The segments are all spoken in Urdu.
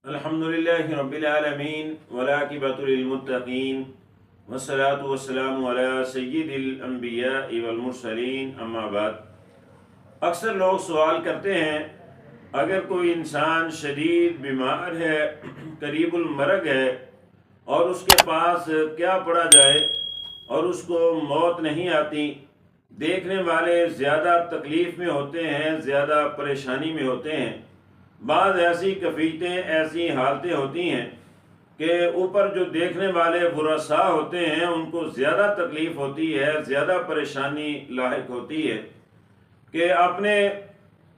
الحمد لله رب العالمين والعاقبة للمتقين والصلاة والسلام على سید الانبیاء والمرسلین اما بعد۔ اکثر لوگ سوال کرتے ہیں اگر کوئی انسان شدید بیمار ہے، قریب المرگ ہے، اور اس کے پاس کیا پڑھا جائے اور اس کو موت نہیں آتی، دیکھنے والے زیادہ تکلیف میں ہوتے ہیں، زیادہ پریشانی میں ہوتے ہیں، بعض ایسی کفیلتیں، ایسی حالتیں ہوتی ہیں کہ اوپر جو دیکھنے والے ورثاء ہوتے ہیں ان کو زیادہ تکلیف ہوتی ہے، زیادہ پریشانی لاحق ہوتی ہے کہ اپنے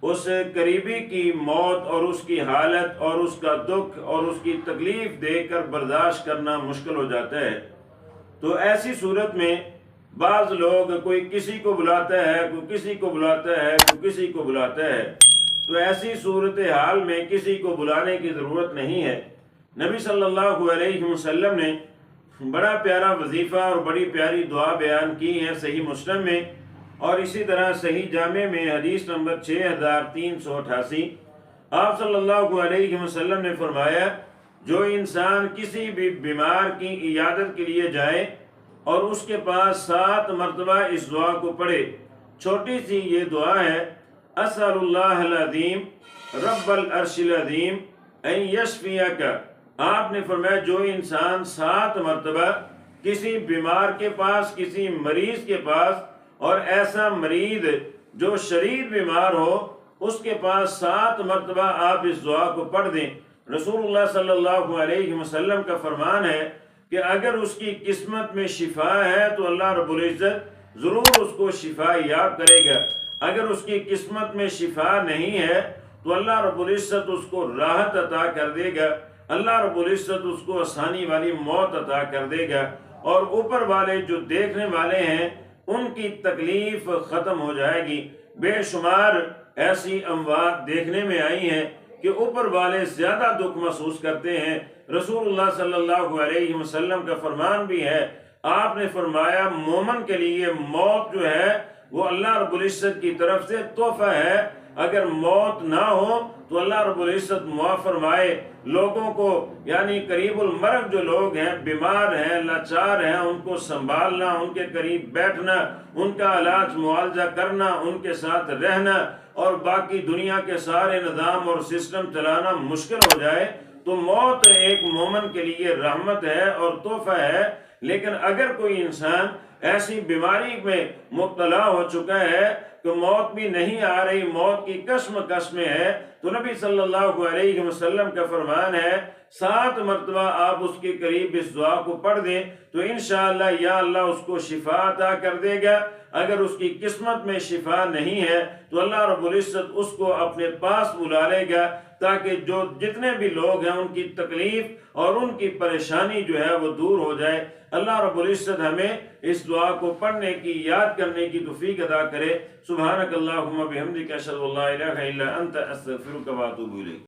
اس قریبی کی موت اور اس کی حالت اور اس کا دکھ اور اس کی تکلیف دیکھ کر برداشت کرنا مشکل ہو جاتا ہے۔ تو ایسی صورت میں بعض لوگ کوئی کسی کو بلاتا ہے، کوئی کسی کو بلاتا ہے، کوئی کسی کو بلاتا ہے، تو ایسی صورتحال میں کسی کو بلانے کی ضرورت نہیں ہے۔ نبی صلی اللہ علیہ وسلم نے بڑا پیارا وظیفہ اور بڑی پیاری دعا بیان کی ہے صحیح مسلم میں، اور اسی طرح صحیح جامع میں حدیث نمبر 6388۔ آپ صلی اللہ علیہ وسلم نے فرمایا، جو انسان کسی بھی بیمار کی عیادت کے لیے جائے اور اس کے پاس 7 مرتبہ اس دعا کو پڑھے، چھوٹی سی یہ دعا ہے، اسأل اللہ العظیم رب العرش العظیم ان یشفیک۔ آپ نے فرمایا جو انسان 7 مرتبہ کسی بیمار کے پاس، کسی مریض کے پاس، اور ایسا مریض جو شدید بیمار ہو اس کے پاس 7 مرتبہ آپ اس دعا کو پڑھ دیں، رسول اللہ صلی اللہ علیہ وسلم کا فرمان ہے کہ اگر اس کی قسمت میں شفا ہے تو اللہ رب العزت ضرور اس کو شفا یاب کرے گا، اگر اس کی قسمت میں شفا نہیں ہے تو اللہ رب العزت اس کو راحت عطا کر دے گا، اللہ رب العزت اس کو آسانی والی موت عطا کر دے گا، اور اوپر والے جو دیکھنے والے ہیں ان کی تکلیف ختم ہو جائے گی۔ بے شمار ایسی اموات دیکھنے میں آئی ہیں کہ اوپر والے زیادہ دکھ محسوس کرتے ہیں۔ رسول اللہ صلی اللہ علیہ وسلم کا فرمان بھی ہے، آپ نے فرمایا مومن کے لیے موت جو ہے وہ اللہ رب العزت کی طرف سے تحفہ ہے، اگر موت نہ ہو تو اللہ رب العزت معاف فرمائے لوگوں کو، یعنی قریب المرگ جو لوگ ہیں، بیمار ہیں، لاچار ہیں، ان کو سنبھالنا، ان کے قریب بیٹھنا، ان کا علاج معالجہ کرنا، ان کے ساتھ رہنا اور باقی دنیا کے سارے نظام اور سسٹم چلانا مشکل ہو جائے تو موت ایک مومن کے لیے رحمت ہے اور تحفہ ہے۔ لیکن اگر کوئی انسان ایسی بیماری میں مبتلا ہو چکا ہے کہ موت بھی نہیں آ رہی، موت کی کشمکش میں ہے، تو نبی صلی اللہ علیہ وسلم کا فرمان ہے 7 مرتبہ آپ اس کے قریب اس دعا کو پڑھ دیں تو انشاءاللہ یا اللہ اس کو شفا عطا کر دے گا، اگر اس کی قسمت میں شفا نہیں ہے تو اللہ رب العزت اس کو اپنے پاس بلا لے گا، تاکہ جو جتنے بھی لوگ ہیں ان کی تکلیف اور ان کی پریشانی جو ہے وہ دور ہو جائے۔ اللہ رب العزت ہمیں اس دعا کو پڑھنے کی، یاد کرنے کی توفیق عطا کرے۔ سبحانک اللہم بحمدک اشہد ان لا الہ الا انت استغفرک و اتوب الیک۔